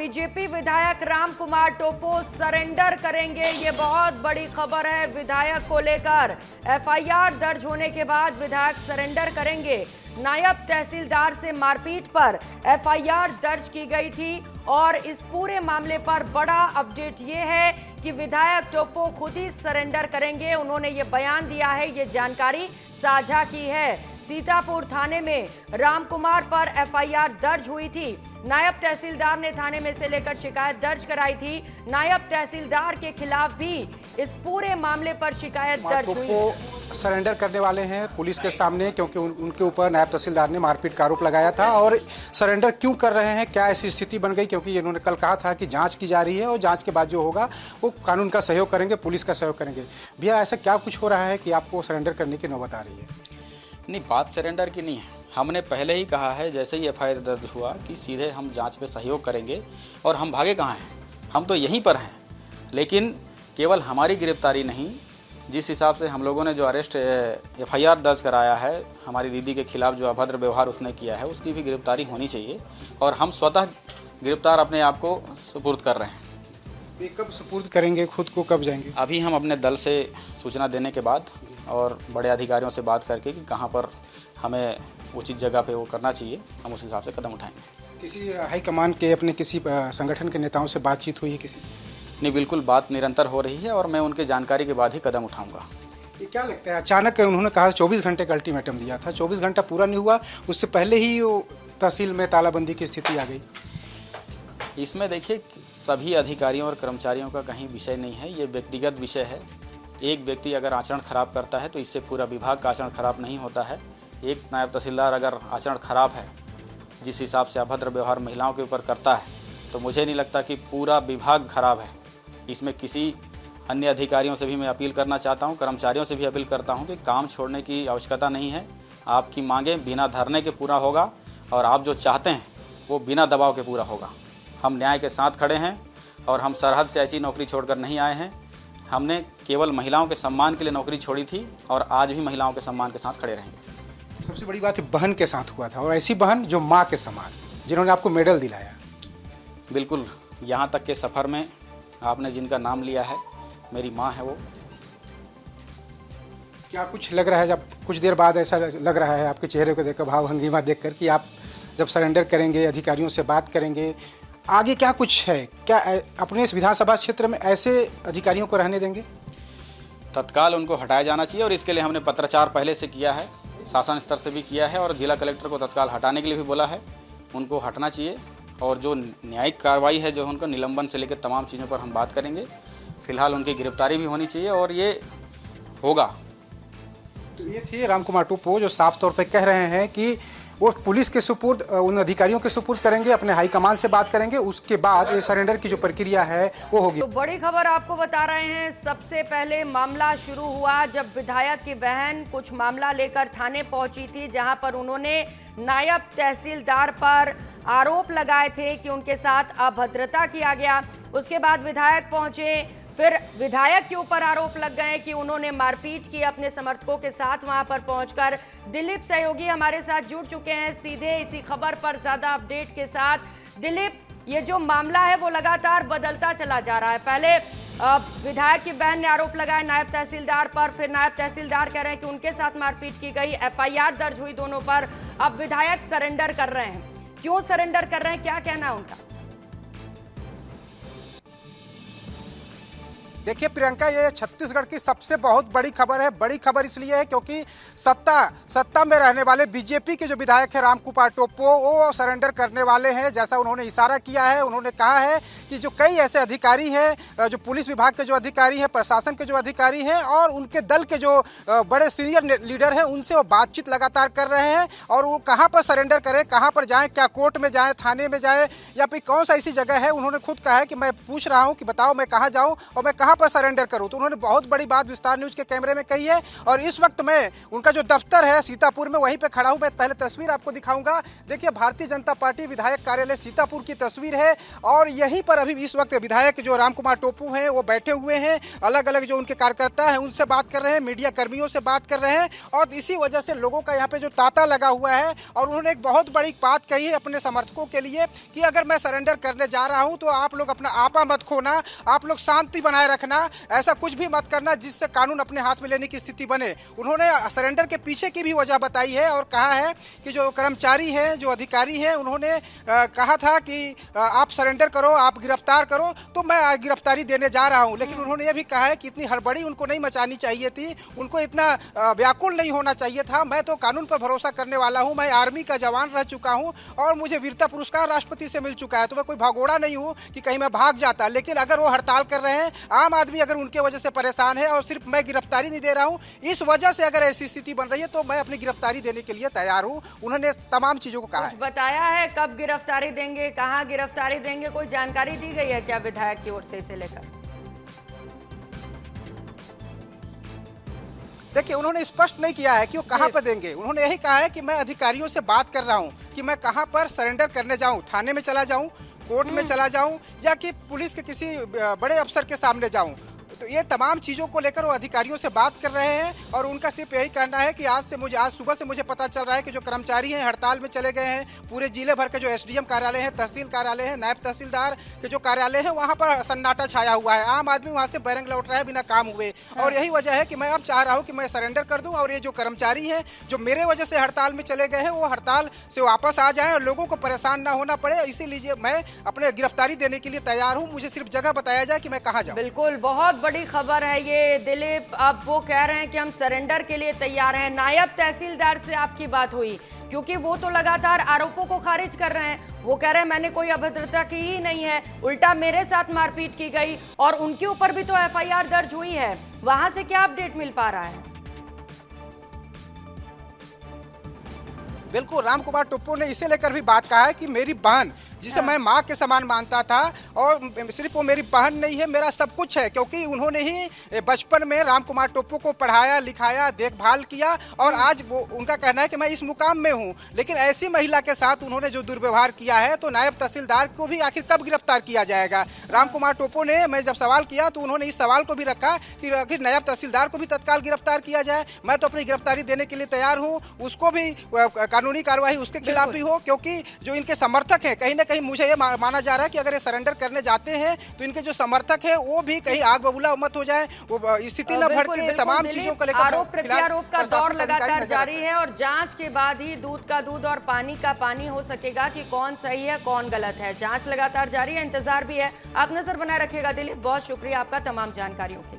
BJP विधायक रामकुमार टोपो surrender करेंगे। ये बहुत बड़ी खबर है विधायक को लेकर। एफआईआर दर्ज होने के बाद विधायक सरेंडर करेंगे। नायब तहसीलदार से मारपीट पर एफआईआर दर्ज की गई थी और इस पूरे मामले पर बड़ा अपडेट ये है कि विधायक टोपो खुद ही सरेंडर करेंगे। उन्होंने ये बयान दिया है, ये जानकारी साझा की है। सीतापुर थाने में रामकुमार पर एफआईआर दर्ज हुई थी। नायब तहसीलदार ने थाने में से लेकर शिकायत दर्ज कराई थी। नायब तहसीलदार के खिलाफ भी इस पूरे मामले पर शिकायत दर्ज हुई है। सरेंडर करने वाले हैं पुलिस के सामने, क्योंकि उनके ऊपर नायब तहसीलदार ने मारपीट का आरोप लगाया था। और सरेंडर क्यों कर रहे हैं, क्या ऐसी स्थिति बन गई? क्योंकि इन्होंने कल कहा था कि जांच की जा रही है और जांच के बाद जो होगा वो कानून का सहयोग करेंगे, पुलिस का सहयोग करेंगे। भैया, ऐसा क्या कुछ हो रहा है कि आपको सरेंडर करने की नौबत आ रही है? नहीं, बात सरेंडर की नहीं है। हमने पहले ही कहा है, जैसे ही एफआईआर दर्ज हुआ, कि सीधे हम जांच में सहयोग करेंगे। और हम भागे कहाँ हैं? हम तो यहीं पर हैं। लेकिन केवल हमारी गिरफ्तारी नहीं, जिस हिसाब से हम लोगों ने जो अरेस्ट एफआईआर दर्ज कराया है, हमारी दीदी के खिलाफ जो अभद्र व्यवहार उसने किया है, उसकी भी गिरफ्तारी होनी चाहिए। और हम स्वतः गिरफ्तार अपने आप को सुपुर्द कर रहे हैं। ये कब सुपुर्द करेंगे खुद को, कब जाएंगे? अभी हम अपने दल से सूचना देने के बाद और बड़े अधिकारियों से बात करके कि कहाँ पर हमें उचित जगह पे वो करना चाहिए, हम उस हिसाब से कदम उठाएंगे। किसी हाईकमान के अपने किसी संगठन के नेताओं से बातचीत हुई है किसी से? नहीं, बिल्कुल बात निरंतर हो रही है और मैं उनके जानकारी के बाद ही कदम उठाऊंगा। ये क्या लगता है, अचानक उन्होंने कहा 24 घंटे का अल्टीमेटम दिया था, 24 घंटा पूरा नहीं हुआ, उससे पहले ही वो तहसील में तालाबंदी की स्थिति आ गई? इसमें देखिए, सभी अधिकारियों और कर्मचारियों का कहीं विषय नहीं है, ये व्यक्तिगत विषय है। एक व्यक्ति अगर आचरण खराब करता है तो इससे पूरा विभाग का आचरण खराब नहीं होता है। एक नायब तहसीलदार अगर आचरण खराब है, जिस हिसाब से अभद्र व्यवहार महिलाओं के ऊपर करता है, तो मुझे नहीं लगता कि पूरा विभाग खराब है। इसमें किसी अन्य अधिकारियों से भी मैं अपील करना चाहता हूं, कर्मचारियों से भी अपील करता हूं कि काम छोड़ने की आवश्यकता नहीं है। आपकी मांगें बिना धरने के पूरा होगा और आप जो चाहते हैं वो बिना दबाव के पूरा होगा। हम न्याय के साथ खड़े हैं और हम सरहद से ऐसी नौकरी छोड़कर नहीं आए हैं। हमने केवल महिलाओं के सम्मान के लिए नौकरी छोड़ी थी और आज भी महिलाओं के सम्मान के साथ खड़े रहेंगे। सबसे बड़ी बात है, बहन के साथ हुआ था, और ऐसी बहन जो माँ के समान, जिन्होंने आपको मेडल दिलाया। बिल्कुल, यहाँ तक के सफ़र में आपने जिनका नाम लिया है, मेरी माँ है वो। क्या कुछ लग रहा है, जब कुछ देर बाद ऐसा लग रहा है आपके चेहरे को देखकर, भाव भंगिमा देखकर, कि आप जब सरेंडर करेंगे, अधिकारियों से बात करेंगे, आगे क्या कुछ है? क्या अपने इस विधानसभा क्षेत्र में ऐसे अधिकारियों को रहने देंगे? तत्काल उनको हटाया जाना चाहिए और इसके लिए हमने पत्राचार पहले से किया है, शासन स्तर से भी किया है और जिला कलेक्टर को तत्काल हटाने के लिए भी बोला है। उनको हटना चाहिए और जो न्यायिक कार्रवाई है, जो उनको निलंबन से लेकर तमाम चीज़ों पर हम बात करेंगे। फिलहाल उनकी गिरफ्तारी भी होनी चाहिए और ये होगा। तो ये थे रामकुमार टोपो, जो साफ तौर पर कह रहे हैं कि वो पुलिस के सुपुर्द, उन अधिकारियों के सुपुर्द करेंगे, अपने हाईकमान से बात करेंगे, उसके बाद ये सरेंडर की जो प्रक्रिया है वो होगी। तो बड़ी खबर आपको बता रहे हैं। सबसे पहले मामला शुरू हुआ जब विधायक की बहन कुछ मामला लेकर थाने पहुंची थी, जहां पर उन्होंने नायब तहसीलदार पर आरोप लगाए थे कि उनके साथ अभद्रता किया गया। उसके बाद विधायक पहुंचे, फिर विधायक के ऊपर आरोप लग गए कि उन्होंने मारपीट की अपने समर्थकों के साथ। वहां पर पहुंचकर दिलीप सहयोगी हमारे साथ जुड़ चुके हैं सीधे इसी खबर पर ज्यादा अपडेट के साथ। दिलीप, ये जो मामला है वो लगातार बदलता चला जा रहा है। पहले विधायक की बहन ने आरोप लगाया नायब तहसीलदार पर, फिर नायब तहसीलदार कह रहे हैं कि उनके साथ मारपीट की गई, एफआईआर दर्ज हुई दोनों पर। अब विधायक सरेंडर कर रहे हैं। क्यों सरेंडर कर रहे हैं, क्या कहना है उनका? देखिए प्रियंका, ये छत्तीसगढ़ की सबसे बहुत बड़ी खबर है। बड़ी खबर इसलिए है क्योंकि सत्ता में रहने वाले बीजेपी के जो विधायक है रामकुमार टोपो, वो सरेंडर करने वाले हैं, जैसा उन्होंने इशारा किया है। उन्होंने कहा है कि जो कई ऐसे अधिकारी हैं, जो पुलिस विभाग के जो अधिकारी हैं, प्रशासन के जो अधिकारी हैं और उनके दल के जो बड़े सीनियर लीडर हैं, उनसे वो बातचीत लगातार कर रहे हैं। और वो कहाँ पर सरेंडर करें, कहाँ पर जाएँ, क्या कोर्ट में जाएँ, थाने में जाएँ, या फिर कौन सा ऐसी जगह है, उन्होंने खुद कहा है कि मैं पूछ रहा हूँ कि बताओ मैं कहाँ जाऊँ और मैं कहाँ पर सरेंडर करूं। तो उन्होंने बहुत बड़ी बात विस्तार न्यूज के कैमरे में कही है। और इस वक्त मैं उनका जो दफ्तर है सीतापुर में, वहीं पे खड़ा हूं। मैं पहले तस्वीर आपको दिखाऊंगा। देखिए, भारतीय जनता पार्टी विधायक कार्यालय सीतापुर की तस्वीर है। और यहीं पर अभी इस वक्त विधायक जो रामकुमार टोप्पो हैं वो बैठे हुए हैं। अलग अलग जो उनके कार्यकर्ता हैं उनसे बात कर रहे हैं, मीडिया कर्मियों से बात कर रहे हैं। और इसी वजह से लोगों का यहाँ पे जो तांता लगा हुआ है। और उन्होंने एक बहुत बड़ी बात कही है अपने समर्थकों के लिए कि अगर मैं सरेंडर करने जा रहा हूं तो आप लोग अपना आपा मत खोना, आप लोग शांति बनाए रखना, ऐसा कुछ भी मत करना जिससे कानून अपने हाथ में लेने की स्थिति बने। उन्होंने सरेंडर के पीछे की भी वजह बताई है और कहा है कि जो कर्मचारी हैं, जो अधिकारी हैं, उन्होंने कहा था कि आप सरेंडर करो, आप गिरफ्तार करो, तो मैं गिरफ्तारी देने जा रहा हूं। लेकिन उन्होंने ये भी कहा है कि इतनी हड़बड़ी उनको नहीं मचानी चाहिए थी, उनको इतना व्याकुल नहीं होना चाहिए था। मैं तो कानून पर भरोसा करने वाला हूं, मैं आर्मी का जवान रह चुका हूं और मुझे वीरता पुरस्कार राष्ट्रपति से मिल चुका है। तो मैं कोई भगोड़ा नहीं हूं कि कहीं मैं भाग जाता। लेकिन अगर वो हड़ताल कर रहे हैं, आम आदमी अगर उनके वजह से परेशान है और सिर्फ मैं गिरफ्तारी नहीं दे रहा हूं, इस वजह से अगर ऐसी स्थिति बन रही है तो मैं अपनी गिरफ्तारी देने के लिए तैयार हूं। उन्होंने तमाम चीजों को कहा है। बताया है कब गिरफ्तारी देंगे, कहां गिरफ्तारी देंगे, कोई जानकारी दी गई है क्या विधायक की ओर से इसे लेकर? देखिए, उन्होंने स्पष्ट नहीं किया है कि वो कहां पर देंगे। उन्होंने यही कहा है कि मैं अधिकारियों से बात कर रहा हूं कि मैं कहां पर सरेंडर करने जाऊं, थाने में चला जाऊं, कोर्ट में चला जाऊं या कि पुलिस के किसी बड़े अफसर के सामने जाऊं। तो ये तमाम चीज़ों को लेकर वो अधिकारियों से बात कर रहे हैं। और उनका सिर्फ यही कहना है कि आज सुबह से मुझे पता चल रहा है कि जो कर्मचारी हैं हड़ताल में चले गए हैं। पूरे जिले भर के जो एसडीएम कार्यालय हैं, तहसील कार्यालय हैं, नायब तहसीलदार के जो कार्यालय हैं, वहाँ पर सन्नाटा छाया हुआ है। आम आदमी वहाँ से बैरंग लौट रहा है बिना काम हुए। और यही वजह है कि मैं अब चाह रहा हूँ कि मैं सरेंडर कर दूँ और ये जो कर्मचारी हैं जो मेरे वजह से हड़ताल में चले गए हैं वो हड़ताल से वापस आ जाएं और लोगों को परेशान ना होना पड़े। इसीलिए मैं अपने गिरफ्तारी देने के लिए तैयार हूँ। मुझे सिर्फ जगह बताया जाए कि मैं कहाँ जाऊँ। बिल्कुल, बहुत बड़ी खबर है ये दिलीप। अब वो कह रहे हैं कि हम सरेंडर के लिए तैयार हैं। नायब तहसीलदार से आपकी बात हुई? क्योंकि वो तो लगातार आरोपों को खारिज कर रहे हैं। वो कह रहे हैं मैंने कोई अभद्रता की ही नहीं है, उल्टा मेरे साथ मारपीट की गई और उनके ऊपर भी तो एफआईआर दर्ज हुई है। वहां से क्या अपडेट मिल पा रहा है? बिल्कुल, रामकुमार टोप्पो ने इसे लेकर भी बात कहा है कि मेरी बहन, जिसे मैं माँ के समान मानता था, और सिर्फ वो मेरी बहन नहीं है, मेरा सब कुछ है। क्योंकि उन्होंने ही बचपन में रामकुमार टोप्पो को पढ़ाया, लिखाया, देखभाल किया और आज वो उनका कहना है कि मैं इस मुकाम में हूँ। लेकिन ऐसी महिला के साथ उन्होंने जो दुर्व्यवहार किया है तो नायब तहसीलदार को भी आखिर कब गिरफ्तार किया जाएगा? रामकुमार टोप्पो ने, मैं जब सवाल किया तो उन्होंने इस सवाल को भी रखा कि आखिर नायब तहसीलदार को भी तत्काल गिरफ्तार किया जाए। मैं तो अपनी गिरफ्तारी देने के लिए तैयार हूँ, उसको भी कानूनी कार्रवाई उसके खिलाफ भी हो। क्योंकि जो इनके समर्थक हैं, कहीं ना कहीं मुझे ये माना जा रहा है कि अगर ये सरेंडर करने जाते हैं तो इनके जो समर्थक हैं वो भी कहीं आग बबूला मत हो जाए, वो स्थिति न भड़के। तमाम चीजों को लेकर आरोप प्रत्यारोप का दौर लगातार जारी है और जांच के बाद ही दूध का दूध और पानी का पानी हो सकेगा कि कौन सही है कौन गलत है। जांच लगातार जारी है, इंतजार भी है। आप नजर बनाए रखिएगा दिलीप। बहुत शुक्रिया आपका तमाम जानकारियों के लिए।